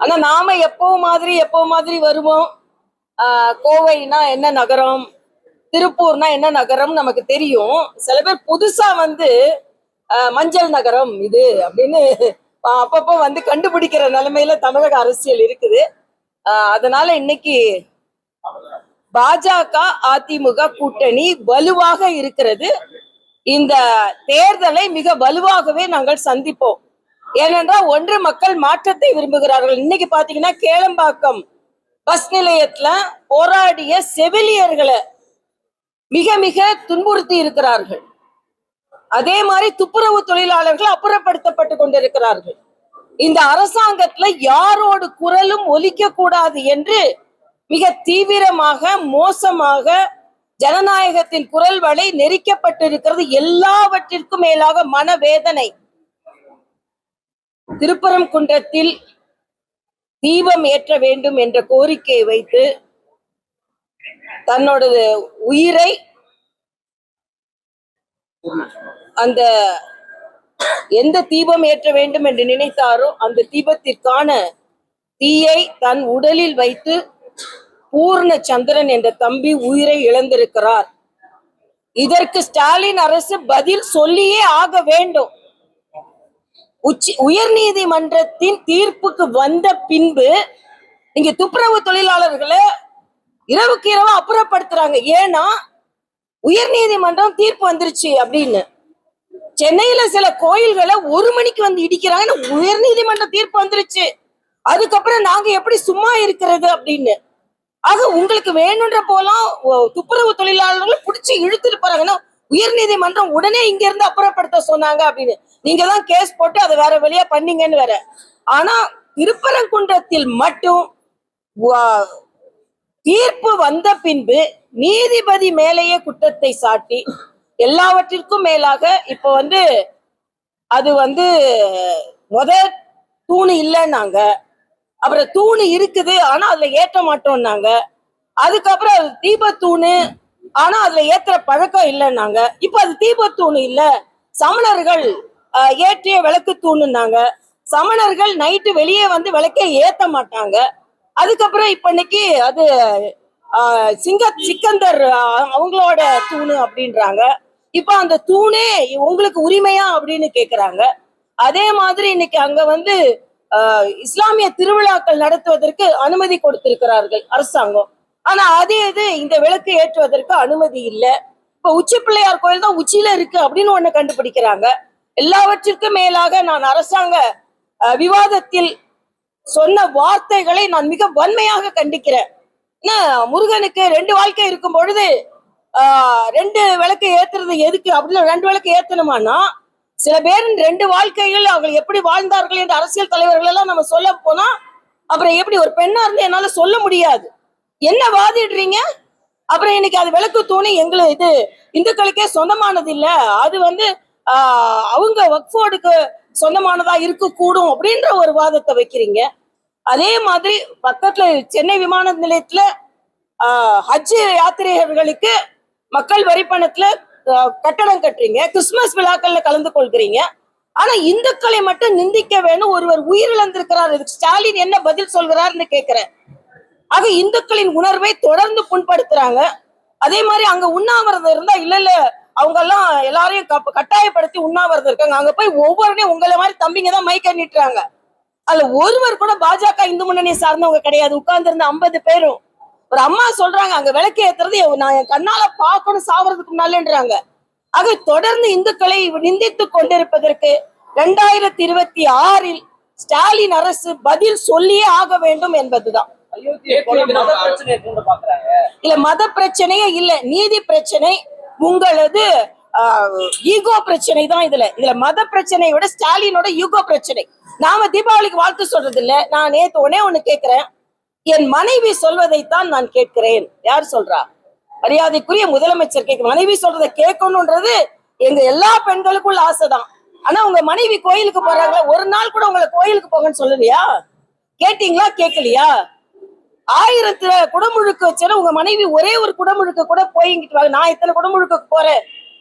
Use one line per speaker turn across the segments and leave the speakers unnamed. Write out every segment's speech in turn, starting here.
ஆனா நாம எப்போ மாதிரி வருவோம். கோவைனா என்ன நகரம், திருப்பூர்னா என்ன நகரம் நமக்கு தெரியும். சில பேர் புதுசா வந்து மஞ்சள் நகரம் இது அப்படின்னு அப்பப்போ வந்து கண்டுபிடிக்கிற நிலைமையில தமிழக அரசியல் இருக்குது. அதனால இன்னைக்கு பாஜக அதிமுக கூட்டணி வலுவாக இருக்கிறது. இந்த தேர்தலை மிக வலுவாகவே நாங்கள் சந்திப்போம். ஏனென்றால் ஒன்று, மக்கள் மாற்றத்தை விரும்புகிறார்கள். இன்னைக்கு பாத்தீங்கன்னா கேளம்பாக்கம் பஸ் நிலையத்துல போராடிய செவிலியர்களை மிக மிக துன்புறுத்தி இருக்கிறார்கள். அதே மாதிரி துப்புரவு தொழிலாளர்கள் அப்புறப்படுத்தப்பட்டு கொண்டிருக்கிறார்கள். இந்த அரசாங்கத்துல யாரோடு குரலும் ஒலிக்க கூடாது என்று மிக தீவிரமாக மோசமாக ஜனநாயகத்தின் குரல் வலை நெரிக்கப்பட்டிருக்கிறது. எல்லாவற்றிற்கும் மேலாக மனவேதனை. திருப்பரங்குன்றத்தில் தீபம் ஏற்ற வேண்டும் என்ற கோரிக்கையை வைத்து தன்னோட உயிரை அந்த எந்த தீபம் ஏற்ற வேண்டும் என்று நினைத்தாரோ அந்த தீபத்திற்கான தீயை தன் உடலில் வைத்து பூர்ண சந்திரன் என்ற தம்பி உயிரை இழந்திருக்கிறார். இதற்கு ஸ்டாலின் அரசு பதில் சொல்லியே ஆக வேண்டும். உயர் நீதிமன்றத்தின் தீர்ப்புக்கு வந்த பின்பு இங்க துப்புரவு தொழிலாளர்களை இரவுக்கு இரவு அப்புறப்படுத்துறாங்க. ஏன்னா உயர் நீதிமன்றம் தீர்ப்பு வந்துருச்சு அப்படின்னு. சென்னையில சில கோயில்களை 1 மணிக்கு வந்து இடிக்கிறாங்க. உயர் நீதிமன்ற தீர்ப்பு வந்துருச்சு, அதுக்கப்புறம் நாங்க எப்படி சும்மா இருக்கிறது அப்படின்னு. ஆக உங்களுக்கு வேணுன்ற போலாம் துப்புரவு தொழிலாளர்களை பிடிச்சி இழுத்துட்டு போறாங்கன்னா உயர் நீதிமன்றம் உடனே இங்க இருந்து அப்புறப்படுத்த சொன்னாங்க அப்படின்னு நீங்க தான் கேஸ் போட்டு அதை வேற வழியா பண்ணீங்கன்னு வேற. ஆனா திருப்பரங்குன்றத்தில் மட்டும் தீர்ப்பு வந்த பின்பு நீதிபதி மேலேயே குற்றத்தை சாட்டி எல்லாவற்றிற்கும் மேலாக இப்ப வந்து அது வந்து தூணு இல்லைன்னாங்க, அப்புறம் தூணு இருக்குது ஆனா அதுல ஏற்ற மாட்டோம்னாங்க, அதுக்கப்புறம் அது தீபத்தூணு ஆனா அதுல ஏத்துற பழக்கம் இல்லைன்னாங்க, இப்ப அது தீபத்தூணு இல்ல சமணர்கள் ஏற்றிய விளக்கு தூணுன்னாங்க. சமணர்கள் நைட்டு வெளியே வந்து விளக்கே ஏத்த மாட்டாங்க. அதுக்கப்புறம் இப்ப இன்னைக்கு அது சிக்கந்தர் அவங்களோட தூணு அப்படின்றாங்க. இப்ப அந்த தூணே உங்களுக்கு உரிமையா அப்படின்னு கேக்குறாங்க. அதே மாதிரி இன்னைக்கு அங்க வந்து இஸ்லாமிய திருவிழாக்கள் நடத்துவதற்கு அனுமதி கொடுத்திருக்கிறார்கள் அரசாங்கம். ஆனா அதே இது இந்த விளக்கு ஏற்றுவதற்கு அனுமதி இல்லை. இப்ப உச்சி பிள்ளையார் கோயில் தான் உச்சியில இருக்கு அப்படின்னு ஒண்ணு கண்டுபிடிக்கிறாங்க. எல்லாவற்றிற்கும் மேலாக நான் அரசாங்க விவாதத்தில் சொன்ன வார்த்தைகளை நான் மிக வன்மையாக கண்டிக்கிறேன். முருகனுக்கு 2 வாழ்க்கை இருக்கும் பொழுது 2 விளக்கு ஏத்துறது எதுக்கு அப்படின்னு 2 விளக்கு ஏத்தணுமானா, சில பேர் 2 வாழ்க்கைகள் அவங்க எப்படி வாழ்ந்தார்கள் என்ற அரசியல் தலைவர்கள் எல்லாம் நம்ம சொல்ல போனா அப்புறம் எப்படி ஒரு பெண்ணா இருந்து என்னால சொல்ல முடியாது. என்ன வாதிடுறீங்க? அப்புறம் இன்னைக்கு அது விளக்கு தூணி எங்களுக்கு இது இந்துக்களுக்கே சொந்தமானது இல்ல, அது வந்து அவங்க வக்ஃபோர்டுக்கு சொந்தமானதா இருக்க கூடும் அப்படின்ற ஒரு வாதத்தை வைக்கிறீங்க. அதே மாதிரி பக்கத்துல சென்னை விமான நிலையத்துல ஹஜ் யாத்திரையர்களுக்கு மக்கள் வரி பணத்துல கட்டடம் கட்டுறீங்க, கிறிஸ்துமஸ் விழாக்கள்ல கலந்து கொள்கிறீங்க. ஆனா இந்துக்களை மட்டும் நிந்திக்க வேணும். ஒருவர் உயிரிழந்திருக்கிறார், இதுக்கு ஸ்டாலின் என்ன பதில் சொல்கிறார்னு கேட்கிறேன். ஆக இந்துக்களின் உணர்வை தொடர்ந்து புண்படுத்துறாங்க. அதே மாதிரி அங்க உண்ணாவிரதம் இருந்தா இல்ல அவங்க எல்லாம் எல்லாரையும் கட்டாயப்படுத்தி உண்ணாவிரதம் இருக்காங்க. அங்க போய் ஒவ்வொருனையும் உங்களை மாதிரி தம்பிங்க தான் மைக்க நீட்டுறாங்க. அதுல ஒருவர் கூட பாஜக இந்து முன்னணியை சார்ந்தவங்க கிடையாது. உட்கார்ந்து இருந்த 50 பேரும் ஒரு அம்மா சொல்றாங்க அங்க விளக்கு ஏத்துறது நான் என் கண்ணால பார்க்கணும் சாவறதுக்கு முன்னாலேன்றாங்க. ஆக தொடர்ந்து இந்துக்களை நிந்தித்துக் கொண்டிருப்பதற்கு 2026 ஸ்டாலின் அரசு பதில் சொல்லியே ஆக வேண்டும் என்பதுதான். இல்ல மத பிரச்சனையே இல்ல, நீதி பிரச்சனை, உங்களது ஈகோ பிரச்சனை தான். இதுல மத பிரச்சனையை விட ஸ்டாலினோட ஈகோ பிரச்சனை. நாம தீபாவளிக்கு வாழ்த்து சொல்றது இல்ல. நான் நேத்து ஒண்ணு கேட்கிறேன், என் மனைவி சொல்வதைத்தான் நான் கேட்கிறேன். யார் சொல்றா? மரியாதைக்குரிய முதலமைச்சர் கேட்க மனைவி சொல்றதை கேட்கணும்ன்றது எங்க எல்லா பெண்களுக்குள்ள ஆசைதான். ஆனா உங்க மனைவி கோயிலுக்கு போறாங்களா, ஒரு நாள் கூட உங்களை கோயிலுக்கு போங்கன்னு சொல்லலையா? கேட்டீங்களா? கேட்கலையா? 1000 குடமுழுக்கு வச்சாலும் உங்க மனைவி ஒரே ஒரு குடமுழுக்க கூட போயிங்கிட்டு வாங்க, நான் இத்தனை குடமுழுக்கு போறேன்,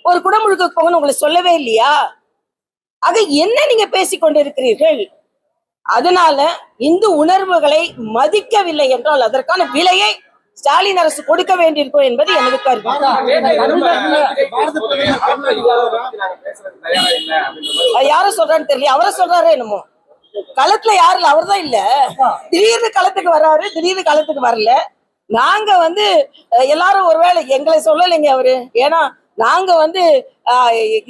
ஒரு குடமுழுக்கு போங்கன்னு உங்களை சொல்லவே இல்லையா? ஆக என்ன நீங்க பேசிக்கொண்டிருக்கிறீர்கள்? அதனால இந்து உணர்வுகளை மதிக்கவில்லை என்றால் அதற்கான விலையை ஸ்டாலின் அரசு கொடுக்க வேண்டியிருக்கும் என்பது எனது கருத்து. யாரும் சொல்றான்னு தெரியல, அவரை சொல்றாரு என்னமோ. களத்துல யாருல அவர் தான் இல்ல, திடீர்னு களத்துக்கு வர்றாரு, திடீர்னு களத்துக்கு வரல. நாங்க வந்து எல்லாரும் ஒருவேளை எங்களை சொல்லலைங்க அவரு. ஏன்னா நாங்க வந்து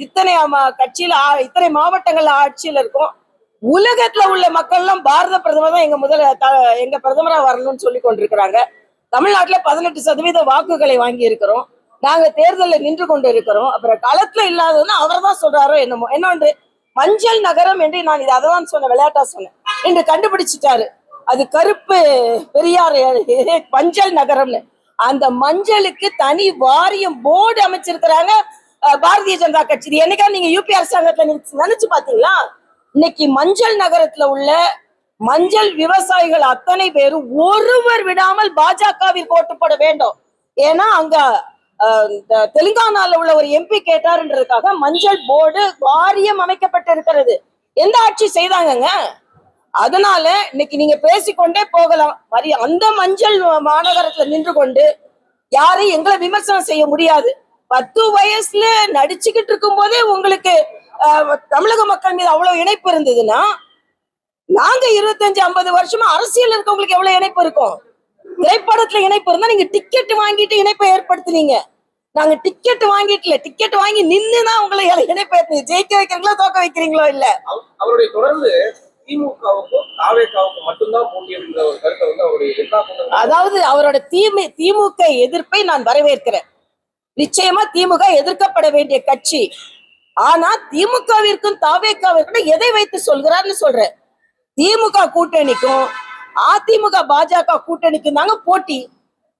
இத்தனை கட்சியில இத்தனை மாவட்டங்கள்ல ஆட்சியில இருக்கோம். உலகத்துல உள்ள மக்கள் எல்லாம் பாரத பிரதமர் தான் எங்க பிரதமரா வரணும்னு சொல்லி கொண்டிருக்கிறாங்க. தமிழ்நாட்டுல 18% வாக்குகளை வாங்கி இருக்கிறோம். நாங்க தேர்தலில் நின்று கொண்டு இருக்கிறோம். அப்புறம் களத்துல இல்லாததுன்னு அவர் தான் சொல்றாரோ என்னமோ. என்னொன்று, மஞ்சள் நகரம் என்று நான் இதை அதான் சொன்ன, விளையாட்டா சொன்னேன், என்று கண்டுபிடிச்சிட்டாரு. அது கருப்பு பெரியார் மஞ்சள் நகரம்னு. அந்த மஞ்சளுக்கு தனி வாரியம் போர்டு அமைச்சிருக்கிறாங்க பாரதிய ஜனதா கட்சி. இது என்னைக்கா நீங்க யூபி அரசாங்கத்துல நினைச்சு பாத்தீங்களா? இன்னைக்கு மஞ்சள் நகரத்துல உள்ள மஞ்சள் விவசாயிகள் அத்தனை பேரும் ஒருவர் விடாமல் பாஜகவில் ஓட்டு போட வேண்டும். ஏன்னா அங்க தெலுங்கானால உள்ள ஒரு எம்பி கேட்டாருன்றதுக்காக மஞ்சள் போர்டு வாரியம் அமைக்கப்பட்டிருக்கிறது. எந்த ஆட்சி செய்தாங்கங்க? அதனால இன்னைக்கு நீங்க பேசிக்கொண்டே போகலாம். அந்த மஞ்சள் மாநகரத்துல நின்று கொண்டு யாரையும் எங்களை விமர்சனம் செய்ய முடியாது. 10 வயசுல நடிச்சுக்கிட்டு இருக்கும் போதே உங்களுக்கு தமிழக மக்கள் மீது அவ்வளவு இணைப்பு இருந்ததுன்னா, நாங்க 25-50 வருஷமா அரசியல் இருக்கவங்களுக்கு எவ்வளவு இணைப்பு இருக்கும்? திரைப்படத்துல இணைப்பு இருந்தா நீங்க டிக்கெட் வாங்கிட்டு இணைப்பை ஏற்படுத்தினீங்க. நாங்க டிக்கெட் வாங்கிட்டு இல்ல, டிக்கெட் வாங்கி நின்னுதான் உங்களை இணைப்பை ஜெயிக்க வைக்கிறீங்களோ தோக்க வைக்கிறீங்களோ இல்ல.
அவருடைய தொடர்ந்து திமுகவுக்கும் தாவேகாவுக்கும் மட்டும்தான் போட்டி என்ற ஒரு கருத்தை வந்து அவருடைய
அதாவது அவரோட திமுக எதிர்ப்பை நான் வரவேற்கிறேன். நிச்சயமா திமுக எதிர்க்கப்பட வேண்டிய கட்சி. ஆனா திமுகவிற்கும் தாவேகாவிற்கும் எதை வைத்து சொல்கிறார்னு சொல்றேன். திமுக கூட்டணிக்கும் அதிமுக பாஜக கூட்டணிக்கும் தாங்க போட்டி,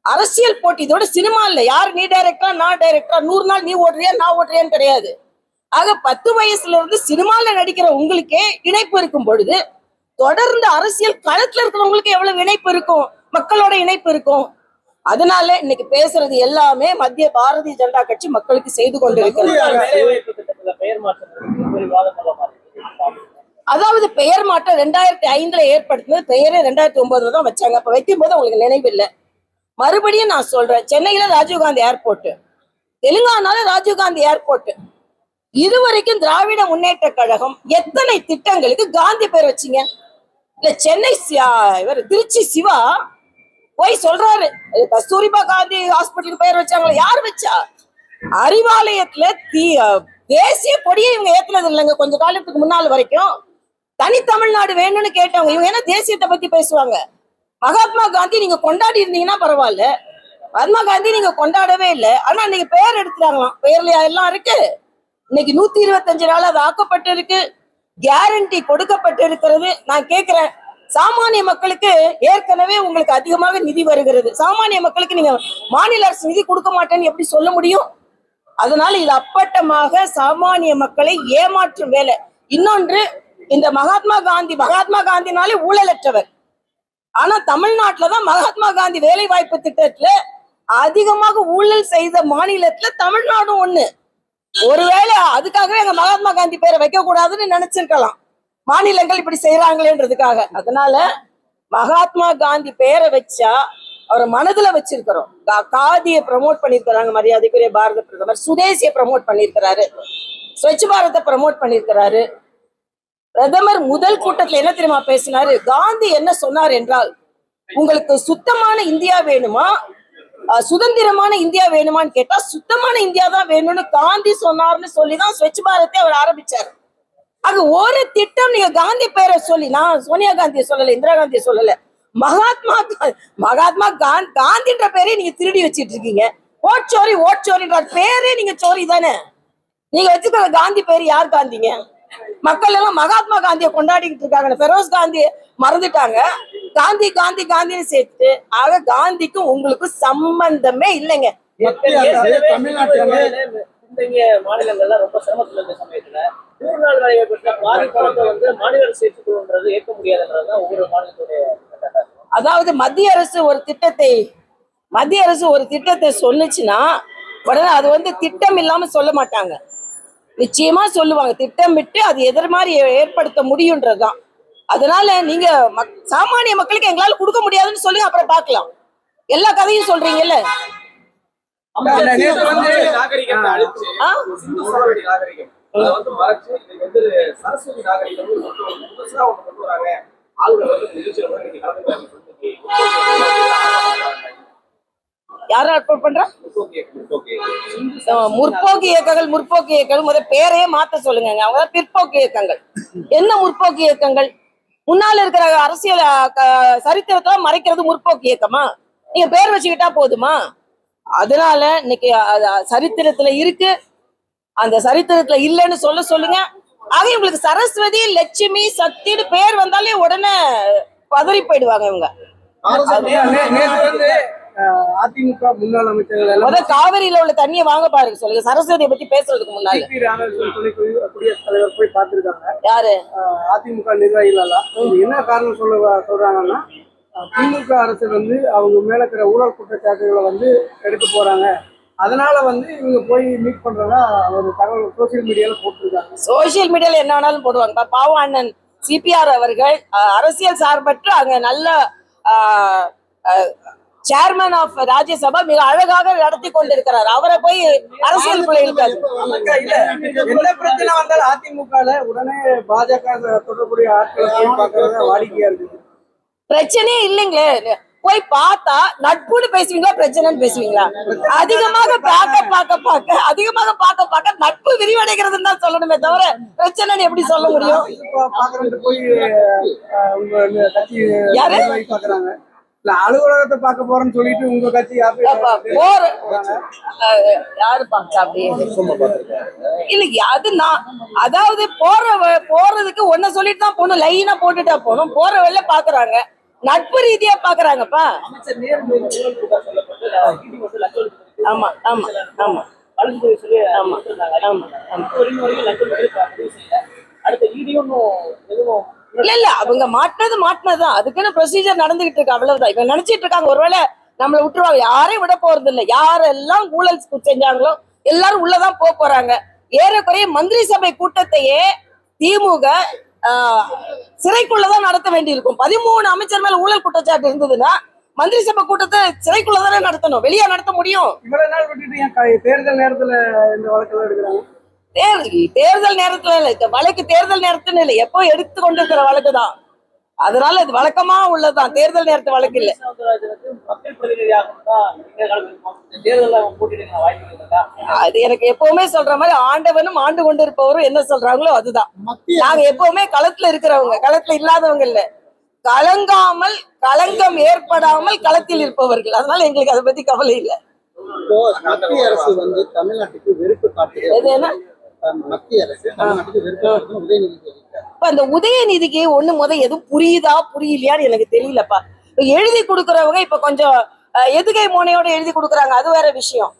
அரசியல் போட்டி. இதோட சினிமா இல்ல. யார் நீ டைரக்டரா நான் டைரக்டரா, 100 நாள் நீ ஓடுறியா நான் ஓடுறியான்னு கிடையாது. ஆக 10 வயசுல இருந்து சினிமால நடிக்கிற உங்களுக்கே இணைப்பு இருக்கும் பொழுது, தொடர்ந்து அரசியல் களத்துல இருக்கிறவங்களுக்கு எவ்வளவு இணைப்பு இருக்கும், மக்களோட இணைப்பு இருக்கும். அதனால இன்னைக்கு பேசுறது எல்லாமே மத்திய பாரதிய ஜனதா கட்சி மக்களுக்கு செய்து கொண்டிருக்கிறது. அதாவது பெயர் மாற்றம் 2005 ஏற்படுத்தினது, பெயரே 2009 தான் வச்சாங்க. அப்ப வைக்கும் போது உங்களுக்கு நினைவில்லை. மறுபடியும் நான் சொல்றேன், சென்னையில ராஜீவ்காந்தி ஏர்போர்ட், தெலுங்கானால ராஜீவ்காந்தி ஏர்போர்ட். இதுவரைக்கும் திராவிட முன்னேற்ற கழகம் எத்தனை திட்டங்களுக்கு காந்தி பேர் வச்சீங்க? இல்ல சென்னை இவர் திருச்சி சிவா போய் சொல்றாரு, கஸ்தூரிபா காந்தி ஹாஸ்பிட்டலுக்கு பெயர் வச்சாங்களா? யார் வச்சா? அறிவாலயத்துல தேசிய கொடியை இவங்க ஏத்துனது இல்லைங்க. கொஞ்ச காலத்துக்கு முன்னாள் வரைக்கும் தனி தமிழ்நாடு வேணும்னு கேட்டவங்க இவங்க. என்ன தேசியத்தை பத்தி பேசுவாங்க? மகாத்மா காந்தி நீங்க கொண்டாடி இருந்தீங்கன்னா பரவாயில்ல, மகாத்மா காந்தி நீங்க கொண்டாடவே இல்லை. ஆனா நீங்க பெயர் எடுத்துட்டாங்களாம். பெயர்ல எல்லாம் இருக்கு. இன்னைக்கு 125 நாள் அது ஆக்கப்பட்டு இருக்கு, கேரண்டி கொடுக்கப்பட்டு இருக்கிறது. நான் கேட்கிறேன், சாமானிய மக்களுக்கு ஏற்கனவே உங்களுக்கு அதிகமாக நிதி வருகிறது, சாமானிய மக்களுக்கு நீங்க மாநில அரசு நிதி கொடுக்க மாட்டேன்னு எப்படி சொல்ல முடியும்? அதனால இது அப்பட்டமாக சாமானிய மக்களை ஏமாற்றும் வேலை. இன்னொன்று, இந்த மகாத்மா காந்தினாலே ஊழலற்றவர். ஆனா தமிழ்நாட்டுலதான் மகாத்மா காந்தி வேலை வாய்ப்பு திட்டத்துல அதிகமாக ஊழல் செய்த மாநிலத்துல தமிழ்நாடும் ஒண்ணு. ஒருவேளை அதுக்காகவே எங்க மகாத்மா காந்தி பேரை வைக்க கூடாதுன்னு நினைச்சிருக்கலாம், மாநிலங்கள் இப்படி செய்யறாங்களேன்றதுக்காக. அதனால மகாத்மா காந்தி பேரை வச்சா அவரை மனதுல வச்சிருக்கிறோம். காதியை ப்ரமோட் பண்ணிருக்கிறாங்க மரியாதைக்குரிய பாரத பிரதமர், சுதேசியை ப்ரமோட் பண்ணிருக்கிறாரு, ஸ்வச் பாரத்தை ப்ரமோட் பண்ணிருக்கிறாரு. பிரதமர் முதல் கூட்டத்துல என்ன தெரியுமா பேசினாரு? காந்தி என்ன சொன்னார் என்றால், உங்களுக்கு சுத்தமான இந்தியா வேணுமா சுதந்திரமான இந்தியா வேணுமான்னு கேட்டா சுத்தமான இந்தியா தான் வேணும்னு காந்தி சொன்னார்னு சொல்லிதான் ஸ்வச் பாரத்தை அவர் ஆரம்பிச்சாரு. ஆக ஒரு திட்டம் நீங்க காந்தி பேரை சொல்லி, நான் சோனியா காந்தியை சொல்லல, இந்திரா காந்தியை சொல்லல, மகாத்மா காந்தின்ற பேரே நீங்க திருடி வச்சிட்டு இருக்கீங்க. ஓட்சோரின்ற பேரே நீங்க சோரி தானே. நீங்க வச்சுக்கிற காந்தி பேரு யார் காந்திங்க? மக்கள் எல்லாம் மகாத்மா காந்தியை கொண்டாடிக்கிட்டு இருக்காங்க, பெரோஸ் காந்தியை மறந்துட்டாங்க. காந்தி காந்தி காந்தின்னு சேர்த்து. ஆக காந்திக்கும் உங்களுக்கும் சம்பந்தமே இல்லைங்க.
மாநிலங்கள்ல ரொம்ப சிரமத்துல இருந்த சமயத்துல 100 நாள் வேலை வாய்ப்பு பாதிப்பை வந்து மாநில அரசு ஏற்றுக்கொள்வது ஏற்க முடியாதுன்றதுதான் ஒவ்வொரு மாநிலத்துடைய.
அதாவது மத்திய அரசு ஒரு திட்டத்தை சொன்னுச்சுன்னா உடனே அது வந்து திட்டம் இல்லாம சொல்ல மாட்டாங்க, நிச்சயமா சொல்லுவாங்க. திட்டமிட்டு அது எதிர் மாதிரி ஏற்படுத்த முடியுன்றதுதான். அதனால நீங்க சாமானிய மக்களுக்கு எங்களால கொடுக்க முடியாதுன்னு சொல்லுங்க, அப்புறம் பார்க்கலாம். எல்லா கதையும் சொல்றீங்கல்ல.
நாகரிகத்தை அழிச்சு சிந்து சமவெளி நாகரிகம் அதை வந்து மறைச்சு இன்னைக்கு வந்து சரஸ்வதி நாகரிகம் புதுசா ஒண்ணு கொண்டு வராங்க. ஆளுநர் வந்து நிகழ்ச்சியில கூட இன்னைக்கு கலந்துக்கிறாங்க.
யாரும் அர்ப்பணம் பண்றா? முற்போக்கு இயக்கங்கள் முத பேரையே மாத்த சொல்லுங்க. அவங்க பிற்போக்கு இயக்கங்கள். என்ன முற்போக்கு இயக்கங்கள்? முன்னால இருக்கிற அரசியல் சரித்திரத்தை மறைக்கிறது முற்போக்கு இயக்கமா? நீங்க பேர் வச்சுக்கிட்டா போதுமா? அதனால இன்னைக்கு சரித்திரத்துல இருக்கு, அந்த சரித்திரத்துல இல்லைன்னு சொல்லுங்க. ஆக உங்களுக்கு சரஸ்வதி, லட்சுமி, சக்தின்னு பேர் வந்தாலே உடனே பதறி போயிடுவாங்க இவங்க.
அதிமுக முன்னாள் அமைச்சர்கள்
காவிரியில உள்ள தண்ணியை வாங்க பாருங்க சொல்லுங்க. சரஸ்வதியை பத்தி பேசுறதுக்கு முன்னாடி
குடியரசுத் தலைவர் போய் பார்த்திருக்காங்க.
யாரு?
அதிமுக நிர்வாகிகள் எல்லாம் என்ன காரணம் சொல்றாங்கன்னா, திமுக அரசு வந்து அவங்க மேல இருக்கிற ஊழல் குற்றச்சாட்டுகளை வந்து எடுக்க போறாங்க, அதனால வந்து இவங்க போய் மீட் பண்றதா ஒரு தகவல் சோசியல் மீடியால போட்டிருக்காங்க.
சோசியல் மீடியால என்ன வேணாலும் போடுவாங்க. பாவம் அண்ணன் சிபிஆர் அவர்கள் அரசியல் சார்பற்று அங்க நல்ல சேர்மன் ஆஃப் ராஜ்யசபா மிக அழகாக நடத்தி கொண்டிருக்கிறார். அவரை போய் அரசியலுக்குள்ள இருக்காது.
என்ன பிரச்சனை வந்தாலும் அதிமுக உடனே பாஜக தொடர்புடைய ஆட்களை போய் பார்க்கறத வாடிக்கையா இருக்குது.
பிரச்சனையே இல்லைங்களே. போய் பார்த்தா நட்புன்னு பேசுவீங்களா, பிரச்சனைன்னு பேசுவீங்களா? அதிகமாக பார்க்க நட்பு விரிவடைகிறதுன்னு தான் சொல்லணுமே தவிர பிரச்சனைன்னு எப்படி சொல்ல முடியும்?
போய் உங்க கட்சி யாரு பாக்குறாங்க, அலுவலகத்தை பார்க்க போறேன்னு சொல்லிட்டு உங்க கட்சி யாரு
பாக்க அப்படியே இல்ல. அது நான் அதாவது போறதுக்கு ஒன்ன சொல்லிட்டு தான் போகணும், லைனா போட்டுட்டா போகணும். போற வழியில பாக்குறாங்க, நட்பு ரீதியா பாக்குறாங்கப்பா. ஆமா ஆமா ஆமா இல்ல அவங்க மாட்டினதுதான். அதுக்குன்னு ப்ரொசீஜர் நடந்துகிட்டு இருக்கு, அவ்வளவுதான். இவங்க நினைச்சிட்டு இருக்காங்க ஒருவேளை நம்மளை விட்டுருவாங்க. யாரையும் விட போறது இல்லை. யாரெல்லாம் ஊழல் செஞ்சாங்களோ எல்லாரும் உள்ளதான் போறாங்க. ஏறக்குறைய மந்திரி சபை கூட்டத்தையே திமுக சிறைக்குள்ளதான் நடத்த வேண்டி இருக்கும். 13 அமைச்சர் மேல ஊழல் குற்றச்சாட்டு இருந்ததுன்னா மந்திரி சபை கூட்டத்தை சிறைக்குள்ளதானே நடத்தணும், வெளியே நடத்த முடியும்.
இவ்வளவு நாள் விட்டுட்டு தேர்தல் நேரத்துல இந்த வழக்கெல்லாம் எடுக்கிறாங்க.
தேர்தல் நேரத்துல இல்ல, வழக்கு தேர்தல் நேரத்துல இல்ல, எப்போ எடுத்து கொண்டிருக்கிற வழக்குதான். அதனால இது வழக்கமா உள்ளதுதான், தேர்தல் நேரத்து வழக்கு இல்ல. அது எனக்கு எப்பவுமே சொல்ற மாதிரி ஆண்டவனும் ஆண்டு கொண்டு இருப்பவரும் என்ன சொல்றாங்களோ அதுதான். நாங்க எப்பவுமே களத்துல இருக்கிறவங்க, களத்துல இல்லாதவங்க இல்ல. கலங்காமல், களங்கம் ஏற்படாமல் களத்தில் இருப்பவர்கள். அதனால எங்களுக்கு அதை பத்தி கவலை இல்லை.
மத்திய அரசு வந்து தமிழ்நாட்டுக்கு வெறுப்பு காட்டுது. மத்திய அரசு தமிழ்நாட்டுக்கு வெறுப்பு உதயநிதி.
இப்ப அந்த உதயநிதிக்கு எதுவும் புரியுதா புரியலையான்னு எனக்கு தெரியலப்பா. எழுதி கொடுக்கறவங்க இப்ப கொஞ்சம் எதுகை மோனையோட எழுதி கொடுக்குறாங்க, அது வேற விஷயம்.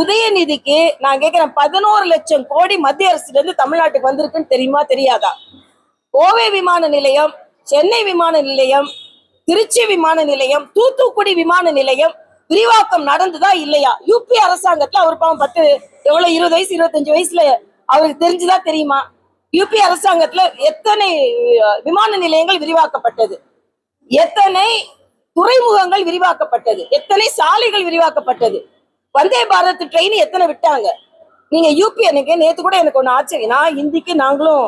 உதயநிதிக்கு நான் கேட்கிறேன், 11 லட்சம் கோடி மத்திய அரசுல இருந்து தமிழ்நாட்டுக்கு வந்திருக்குன்னு தெரியுமா தெரியாதா? கோவை விமான நிலையம், சென்னை விமான நிலையம், திருச்சி விமான நிலையம், தூத்துக்குடி விமான நிலையம் விரிவாக்கம் நடந்துதா இல்லையா? யூபி அரசாங்கத்துல அவர் பாவம் 20 வயசு 25 வயசுல அவருக்கு தெரிஞ்சுதா தெரியுமா? யூபி அரசாங்கத்துல எத்தனை விமான நிலையங்கள் விரிவாக்கப்பட்டது, எத்தனை துறைமுகங்கள் விரிவாக்கப்பட்டது, எத்தனை சாலைகள் விரிவாக்கப்பட்டது, வந்தே பாரத் ட்ரெயின் எத்தனை விட்டாங்க? நீங்க யூபி, எனக்கு நேத்து கூட எனக்கு ஒண்ணு ஆச்சரியம். நான் ஹிந்திக்கு நாங்களும்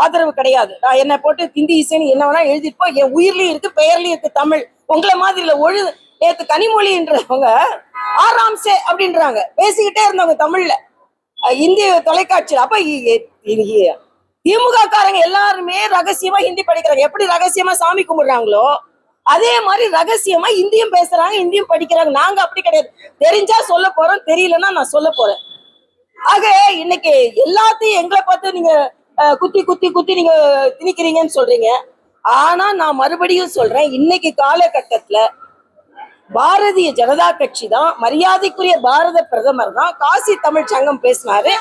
ஆதரவு கிடையாது. நான் என்ன போட்டு ஹிந்தி இசைன்னு என்ன வேணா எழுதிப்போ, என் உயிர்லயும் இருக்கு, பெயர்லயும் இருக்கு தமிழ். உங்களை மாதிரி இல்ல. நேத்து கனிமொழின்றவங்க ஆராம்சே அப்படின்றாங்க, பேசிக்கிட்டே இருந்தவங்க தமிழ்ல இந்திய தொலைக்காட்சியில். அப்ப திமுக காரங்க எல்லாருமே ரகசியமா ஹிந்தி படிக்கிறாங்க. எப்படி ரகசியமா சாமி கும்பிடுறாங்களோ அதே மாதிரி ரகசியமா ஹிந்தியும் பேசுறாங்க, ஹிந்தியும் படிக்கிறாங்க. நாங்க அப்படி கிடையாது. தெரிஞ்சா சொல்ல போறோம், தெரியலன்னா நான் சொல்ல போறேன். ஆக இன்னைக்கு எல்லாத்தையும் எங்களை பார்த்து நீங்க குத்தி குத்தி குத்தி நீங்க திணிக்கிறீங்கன்னு சொல்றீங்க. ஆனா நான் மறுபடியும் சொல்றேன், இன்னைக்கு காலகட்டத்துல பாரதிய ஜனதா கட்சி தான், மரியாதைக்குரிய பாரத பிரதமர் தான் காசி தமிழ் சங்கம் பேசினாரு,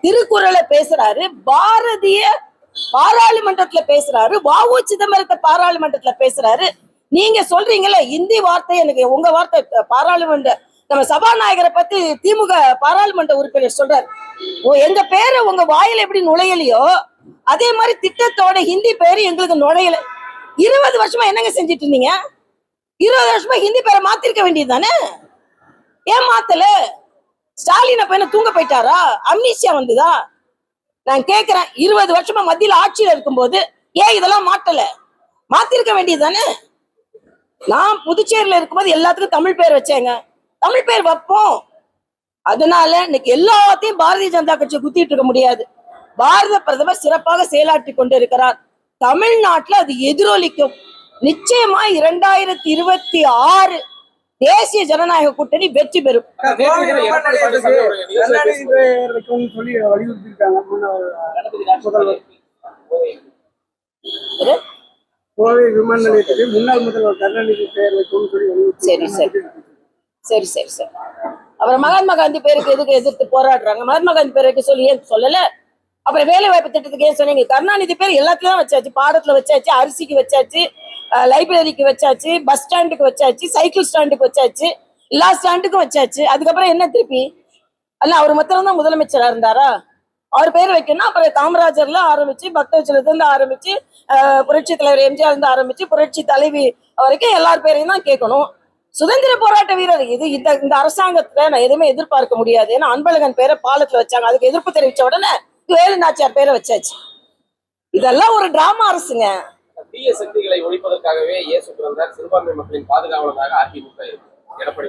திருக்குறளை பேசுறாரு, பாரதிய பாராளுமன்றத்துல பேசுறாரு, வ.உ. சிதம்பரத்தை பாராளுமன்றத்துல பேசுறாரு. நீங்க சொல்றீங்கல்ல இந்தி வார்த்தை, எனக்கு உங்க வார்த்தை பாராளுமன்ற நம்ம சபாநாயகரை பத்தி திமுக பாராளுமன்ற உறுப்பினர் சொல்றாரு, எங்க பேரை உங்க வாயில எப்படி நுழையலையோ அதே மாதிரி திட்டத்தோட ஹிந்தி பேரு எங்களுக்கு நுழையல. 20 வருஷமா என்னங்க செஞ்சுட்டு இருந்தீங்க? 20 வருஷமா ஹிந்தி பேரை மாத்திருக்க வேண்டியது தானே? ஏன் மாத்தல? ஸ்டாலின் அப்ப என்ன தூங்க போயிட்டாரா? அம்னீசியா வந்துதா? நான் கேக்குறேன், 20 வருஷமா மத்தியில ஆட்சியில இருக்கும்போது ஏன் இதெல்லாம் மாத்தல? மாத்திருக்க வேண்டியது தானே? நான் புதுச்சேரியில இருக்கும்போது எல்லாத்துக்கும் தமிழ் பேர் வச்சேங்க. தமிழ் பேர் வைப்போம். அதனால இன்னைக்கு எல்லாத்தையும் பாரதிய ஜனதா கட்சியை குத்திட்டு இருக்க முடியாது. பாரத பிரதமர் சிறப்பாக செயலாற்றி கொண்டிருக்கிறார். தமிழ்நாட்டுல அது எதிரொலிக்கும். நிச்சயமா 2026 தேசிய ஜனநாயக கூட்டணி வெற்றி பெறும்.
கருணாநிதி பெயர் வைக்கணும்னு சொல்லி வலியுறுத்திருக்காங்க முதல்வர். கோவை விமான நிலையத்துக்கு முன்னாள் முதல்வர் கருணாநிதி பெயர் வைக்கணும்னு சொல்லி
சரி
வலியுறுத்தி.
சரி சரி சரி. அப்புறம் மகாத்மா காந்தி பேருக்கு எதுக்கு எதிர்த்து போராடுறாங்க? மகாத்மா காந்தி பேருக்கு சொல்லி ஏன் சொல்லல? அப்புறம் வேலை வாய்ப்பு திட்டத்துக்கு ஏன் சொன்னீங்க? கருணாநிதி பேர் எல்லாத்துலயும் வச்சாச்சு. பாடத்துல வச்சாச்சு, அரிசிக்கு வச்சாச்சு, லைப்ரரிக்கு வச்சாச்சு, பஸ் ஸ்டாண்டுக்கு வச்சாச்சு, சைக்கிள் ஸ்டாண்டுக்கு வச்சாச்சு, எல்லா ஸ்டாண்டுக்கும் வச்சாச்சு. அதுக்கப்புறம் என்ன திருப்பி? அல்ல அவர் மாத்திரம் தான் முதலமைச்சரா இருந்தாரா? அவர் பேர் வைக்கணும். அப்புறம் காமராஜர்ல ஆரம்பிச்சு, பக்தவச்சலத்துல இருந்து ஆரம்பிச்சு, புரட்சி தலைவர் எம்ஜிஆர் இருந்து ஆரம்பிச்சு, புரட்சி தலைவி வரைக்கும் எல்லார் பேரையும் தான் கேட்கணும். சுதந்திர போராட்ட வீரர் இது. இந்த அரசாங்கத்துல நான் எதுவுமே எதிர்பார்க்க முடியாது. ஏன்னா அன்பழகன் பேரை பாலத்துல வச்சாங்க, அதுக்கு எதிர்ப்பு தெரிவிச்ச உடனே வேலு நாச்சியார் பேரை வச்சாச்சு. இதெல்லாம் ஒரு டிராமா அரசுங்க.
தீய சக்திகளை ஒழிப்பதற்காகவே இயேசு பிறந்தார், சிறுபான்மை மக்களின் பாதுகாவலராக அதிமுக எடப்பாடி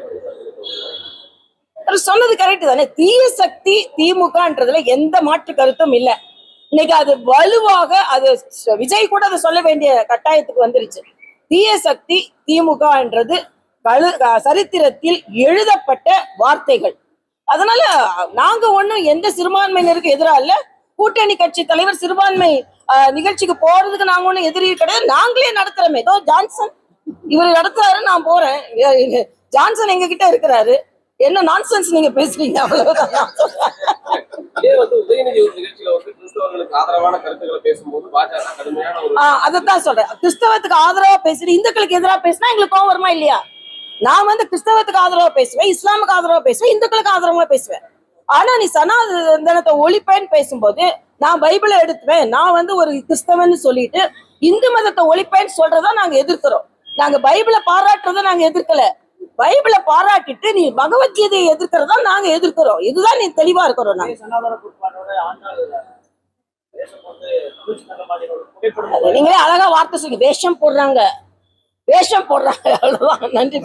சொன்னது கரெக்ட் தானே? தீய சக்தி திமுகன்றதுல எந்த மாற்று கருத்தும் இல்ல. இன்னைக்கு அது வலுவாக அது விஜய் கூட அதை சொல்ல வேண்டிய கட்டாயத்துக்கு வந்துருச்சு. தீய சக்தி திமுகன்றது சரித்திரத்தில் எழுதப்பட்ட வார்த்தைகள். அதனால நாங்க ஒண்ணும் எந்த சிறுபான்மையினருக்கு எதிராக இல்ல. கூட்டணி கட்சி தலைவர் சிறுபான்மை நிகழ்ச்சிக்கு போறதுக்கு நாங்க ஒண்ணும் எதிரி கிடையாது. நாங்களே நடத்துறோமே. ஏதோ ஜான்சன் இவர் நடத்துறாரு, நான் போறேன். ஜான்சன் எங்க கிட்ட இருக்கிறாரு. என்ன நான்சென்ஸ் நீங்க பேசுறீங்க? அவ்வளவுதான்.
உதயநிதி ஒரு நிகழ்ச்சியில கிறிஸ்தவர்களுக்கு ஆதரவான கருத்துக்களை பேசும்போது பாஜக கடுமையான ஒரு
அதைத்தான் சொல்றேன். கிறிஸ்தவத்துக்கு ஆதரவா பேசுறேன், இந்துக்களுக்கு எதிராக பேசினா எங்களுக்கு கோவம் வருமா இல்லையா? நான் கிறிஸ்தவத்துக்கு ஆதரவா பேசுவேன், இஸ்லாமுக்கு ஆதரவா பேசுவேன், இந்துக்களுக்கு ஆதரவா பேசுவேன். ஆனா நீ சனாதனத்தை ஒழிப்பேன்னு பேசும்போது நான் பைபிளை எடுத்துவேன். நான் ஒரு கிறிஸ்தவன்னு சொல்லிட்டு இந்து மதத்தை ஒழிப்பேன்னு சொல்றதா நாங்க எதிர்க்கிறோம். நாங்க பைபிளை பாராட்டுறத நாங்க எதிர்க்கல. பைபிளை பாராட்டிட்டு நீ பகவத்கீதையை எதிர்க்கிறதா நாங்க எதிர்க்கிறோம். இதுதான் நீ தெளிவா இருக்கிறோம். நீங்களே அழகா வார்த்தை சொல்லி வேஷம் போடுறாங்க, வேஷம் போடுறாங்க. அவ்வளவுதான். நன்றி.